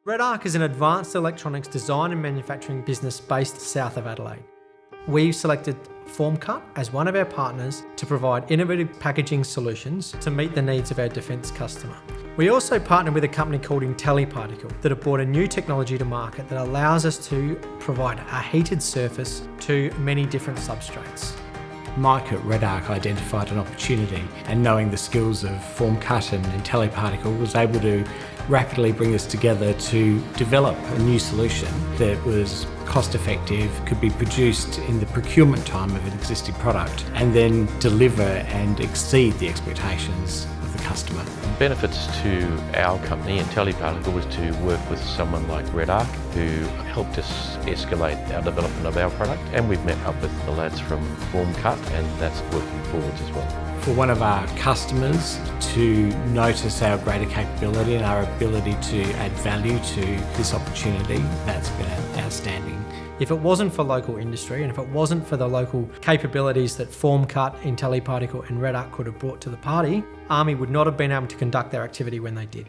REDARC is an advanced electronics design and manufacturing business based south of Adelaide. We've selected FormCut as one of our partners to provide innovative packaging solutions to meet the needs of our defence customer. We also partner with a company called IntelliParticle that have brought a new technology to market that allows us to provide a heated surface to many different substrates. Mike at REDARC identified an opportunity, and knowing the skills of FormCut and IntelliParticle was able to rapidly bring us together to develop a new solution that was cost effective, could be produced in the procurement time of an existing product, and then deliver and exceed the expectations of the customer. Benefits to our company, IntelliParticle, was to work with someone like REDARC who helped us escalate our development of our product, and we've met up with the lads from FormCut, and that's working forwards as well. For one of our customers to notice our greater capability and our ability to add value to this opportunity, that's been outstanding. If it wasn't for local industry and if it wasn't for the local capabilities that FormCut, IntelliParticle and REDARC could have brought to the party, Army would not have been able to conduct their activity when they did.